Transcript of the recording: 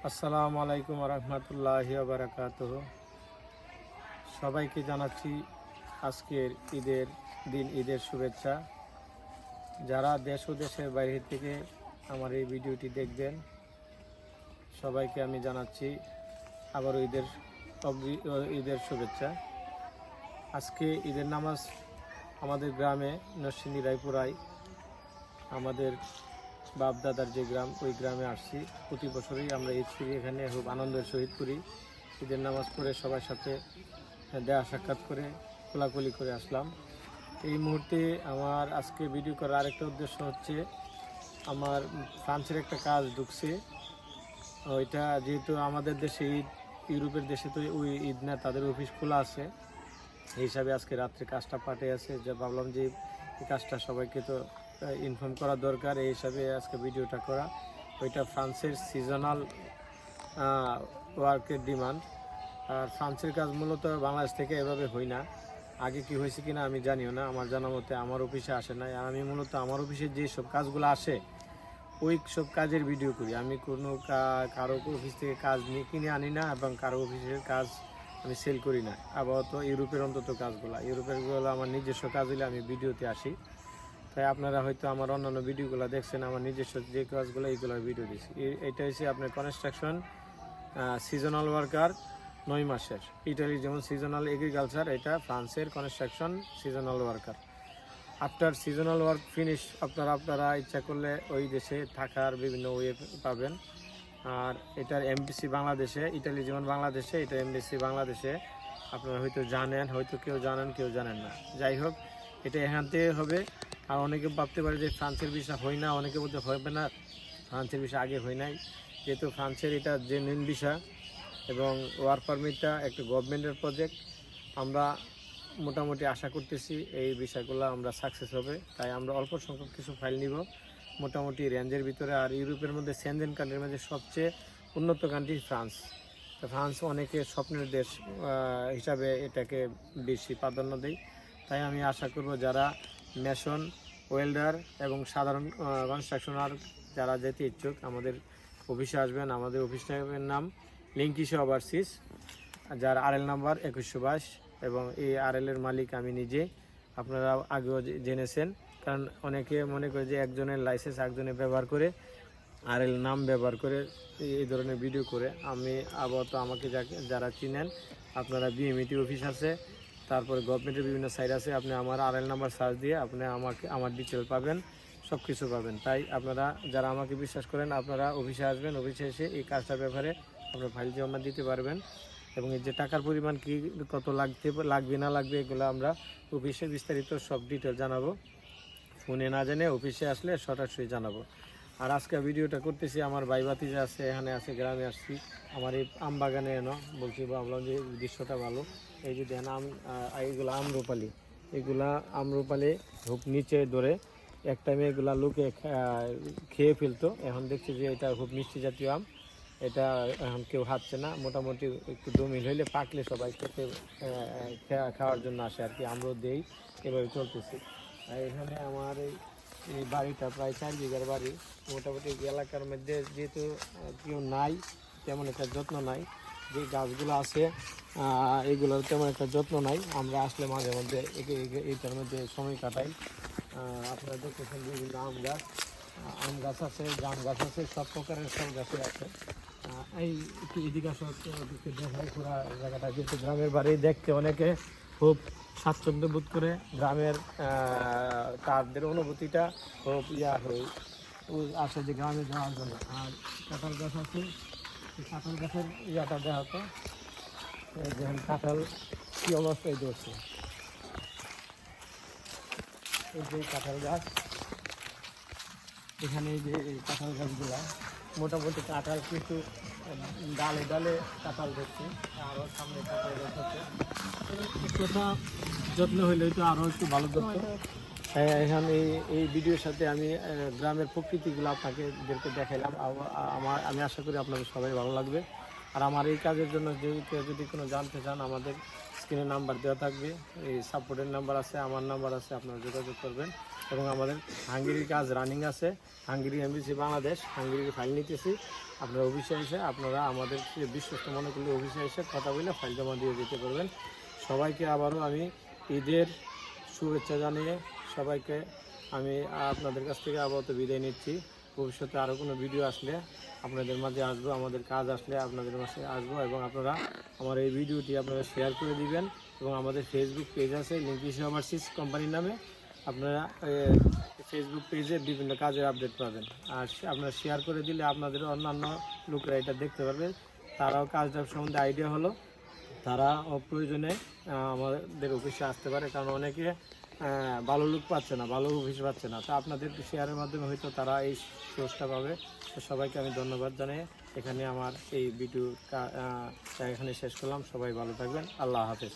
আসসালামু আলাইকুম রহমতুল্লাহি ওয়া বারাকাতুহু। সবাইকে জানাচ্ছি আজকের ঈদের দিন ঈদের শুভেচ্ছা। যারা দেশ ও দেশের বাইরে থেকে আমার এই ভিডিওটি দেখবেন সবাইকে আমি জানাচ্ছি আবারও ঈদের শুভেচ্ছা। আজকে ঈদের নামাজ আমাদের গ্রামে নরসিংদী রায়পুরায় আমাদের বাপ দাদার যে গ্রাম, ওই গ্রামে আসছি। প্রতি বছরই আমরা ঈদ করি, এখানে খুব আনন্দের সহিত করি। ঈদের নামাজ পড়ে সবার সাথে দেখা সাক্ষাৎ করে কোলাকুলি করে আসলাম। এই মুহূর্তে আমার আজকে ভিডিও করার আরেকটা উদ্দেশ্য হচ্ছে, আমার ফ্রান্সের একটা কাজ ঢুকছে। ওইটা যেহেতু আমাদের দেশে ঈদ, ইউরোপের দেশে তো ওই ঈদ না, তাদের অফিস খোলা আছে। এই হিসাবে আজকে রাত্রে কাজটা পাঠে আছে, যে ভাবলাম যে এই কাজটা সবাইকে তো ইনফর্ম করা দরকার, এই হিসাবে আজকে ভিডিওটা করা। ওইটা ফ্রান্সের সিজনাল ওয়ার্কের ডিমান্ড। আর ফ্রান্সের কাজ মূলত বাংলাদেশ থেকে এভাবে হয় না। আগে কি হয়েছে কিনা আমি জানিও না, আমার জানা মতে আমার অফিসে আসে না। আর আমি মূলত আমার অফিসে যে সব কাজগুলো আসে ওই সব কাজের ভিডিও করি। আমি কোনো কারো অফিস থেকে কাজ নিয়ে কিনে আনি না, এবং কারো অফিসের কাজ আমি সেল করি না। আপাতত ইউরোপের অন্তত ইউরোপেরগুলো আমার নিজস্ব কাজ হলে আমি ভিডিওতে আসি। তাই আপনারা হয়তো আমার অন্যান্য ভিডিওগুলো দেখছেন, আমার নিজস্ব যে কাজগুলো এইগুলোর ভিডিও দিচ্ছি। এটা হচ্ছে আপনার কনস্ট্রাকশন সিজনাল ওয়ার্কার 9 মাসের। ইটালির যেমন সিজনাল এগ্রিকালচার, এটা ফ্রান্সের construction seasonal worker. After seasonal work finish আপনারা ইচ্ছা করলে ওই দেশে থাকার বিভিন্ন ওয়ে পাবেন। আর এটার এমবিসি বাংলাদেশে, ইটালি যেমন বাংলাদেশে, এটা এমবিসি বাংলাদেশে। আপনারা হয়তো জানেন, হয়তো কেউ জানেন কেউ জানেন না। যাই হোক, এটা এখান থেকে হবে। আর অনেকে ভাবতে পারে যে ফ্রান্সের ভিসা হয় না, অনেকে বলতে হবে না, ফ্রান্সের ভিসা আগে হয় নাই। যেহেতু ফ্রান্সের এটা জেনুইন ভিসা এবং ওয়ার্ক পারমিটটা একটা গভর্নমেন্টের প্রজেক্ট, আমরা মোটামুটি আশা করতেছি এই বিষয়গুলো আমরা সাকসেস হবে। তাই আমরা অল্প সংখ্যক কিছু ফাইল নিব, মোটামুটি রেঞ্জের ভিতরে। আর ইউরোপের মধ্যে সেনজেন কান্ট্রির মধ্যে সবচেয়ে উন্নত কান্ট্রি ফ্রান্স। তো ফ্রান্স অনেকে স্বপ্নের দেশ হিসাবে এটাকে বেশি প্রাধান্য দেয়। তাই আমি আশা করব যারা মেশন, ওয়েল্ডার এবং সাধারণ কনস্ট্রাকশনার যারা যেতে ইচ্ছুক আমাদের অফিসে আসবেন। আমাদের অফিসের নাম লিঙ্কিশো ওভারসিজ, যার আরএল নাম্বার 2122, এবং এই আরএলের মালিক আমি নিজে। আপনারা আগেও জেনেছেন, কারণ অনেকে মনে করে যে একজনের লাইসেন্স একজনে ব্যবহার করে, আরএল নাম ব্যবহার করে এই ধরনের ভিডিও করে। আমি আপাতত আমাকে যারা চিনেন, আপনারা বিএমইটি অফিস আছে, তারপরে গভর্নমেন্টের বিভিন্ন সাইট আছে, আপনি আমার আরএল নাম্বার সার্চ দিয়ে আপনি আমার ডিটেল পাবেন, সব কিছু পাবেন। তাই আপনারা যারা আমাকে বিশ্বাস করেন, আপনারা অফিসে আসবেন, অফিসে এসে এই কাজটার ব্যাপারে আপনার ফাইল জমা দিতে পারবেন। এবং এই যে টাকার পরিমাণ কি কত লাগবে না লাগবে, এগুলো আমরা অফিসে বিস্তারিত সব ডিটেল জানাবো। ফোনে না জেনে অফিসে আসলে সরাসরি জানাবো। আর আজকে ভিডিওটা করতেছি, আমার ভাই ভাতিজা আছে, এখানে আছে, গ্রামে আসছি। আমার এই আম বাগানে বলছি, ভাবলাম যে দৃশ্যটা ভালো। এই যে দেন এইগুলো আমরুপালি, এগুলা আমরুপালি খুব নিচে ধরে এক টাইমে এগুলা লোকে খেয়ে ফেলতো। এখন দেখছি যে এটা খুব মিষ্টি জাতীয় আম, এটা এখন কেউ খাচ্ছে না। মোটামুটি একটু দমিল হইলে পাকলে সবাই খেতে খাওয়ার জন্য আসে আর কি, আমরাও দেই, এভাবে চলতেছি। আর এখানে আমার এই বাড়িটা প্রায় 4 বিঘার বাড়ি। মোটামুটি এলাকার মধ্যে যেহেতু কেউ নাই, তেমন একটা যত্ন নাই। যে গাছগুলো আছে এগুলোর তেমন একটা যত্ন নাই। আমরা আসলে মাঝে মধ্যে এইটার মধ্যে সময় কাটাই। আপনারা দেখতেছেন বিভিন্ন আম গাছ আছে, জাম গাছ আছে, সব প্রকারের সব গাছই আছে। এই একটু এদিকে দেখাই পুরা জায়গাটা, যেহেতু গ্রামের বাড়ি দেখতে অনেকে খুব স্বাচ্ছন্দ্য বোধ করে, গ্রামের তাদের অনুভূতিটা খুব আসে যে গ্রামে যাওয়ার জন্য। আর কাঁঠাল গাছ আছে, কাঁঠাল গাছের ইয়াটা দেখাতো, যেমন কাঁঠাল কী অবস্থায় ধরছে। এই যে কাঁঠাল গাছ, এখানে এই যে এই কাঁঠাল গাছগুলা মোটামুটি কাঁঠাল কিন্তু ডালে ডালে কাঁঠাল দেখছি, আরও সামনে কাঁঠাল গাছ আছে। কথা যত্ন হইলে তো আরও একটু ভালো ধরতো। এখানে এই ভিডিওর সাথে আমি গ্রামের প্রকৃতিগুলো আপনাদেরকে দেখাইলাম। আমি আশা করি আপনাদের সবাই ভালো লাগবে। আর আমার এই কাজের জন্য যদি কোনো জানতে চান, আমাদের স্ক্রিনে নাম্বার দেওয়া থাকবে, এই সাপোর্টের নাম্বার আছে, আমার নাম্বার আছে, আপনারা যোগাযোগ করবেন। এবং আমাদের হাঙ্গেরির কাজ রানিং আছে, হাঙ্গেরি এমবিসি বাংলাদেশ, হাঙ্গেরির ফাইল নিতেছি। আপনারা অফিসে এসে আপনারা আমাদের বিশ্বস্ত মনে করলে অফিসে এসে কথা বলে ফাইল জমা দিয়ে দিতে পারবেন। সবাইকে আবারও আমি ঈদের শুভেচ্ছা জানিয়ে সবাইকে আমি আপনাদের কাছ থেকে আপাতত বিদায় নিচ্ছি। ভবিষ্যতে আরও কোনো ভিডিও আসলে আপনাদের মাঝে আসবো, আমাদের কাজ আসলে আপনাদের মাঝে আসবো। এবং আপনারা আমার এই ভিডিওটি আপনারা শেয়ার করে দিবেন। এবং আমাদের ফেসবুক পেজ আছে লিঙ্কিশ ওভারসিজ কোম্পানির নামে, আপনারা ফেসবুক পেজে বিভিন্ন কাজের আপডেট পাবেন। আর আপনারা শেয়ার করে দিলে আপনাদের অন্যান্য লোকরা এটা দেখতে পারবে, তারাও কাজটার সম্বন্ধে আইডিয়া হলো, তারা প্রয়োজনে আমাদের অফিসে আসতে পারে। কারণ অনেকে ভালো লোক পাচ্ছে না, ভালো অফিস পাচ্ছে না, তো আপনাদের শেয়ারের মাধ্যমে হয়তো তারা এই সোর্সটা পাবে। তো সবাইকে আমি ধন্যবাদ জানিয়ে এখানে আমার এই ভিডিও এখানে শেষ করলাম। সবাই ভালো থাকবেন, আল্লাহ হাফেজ।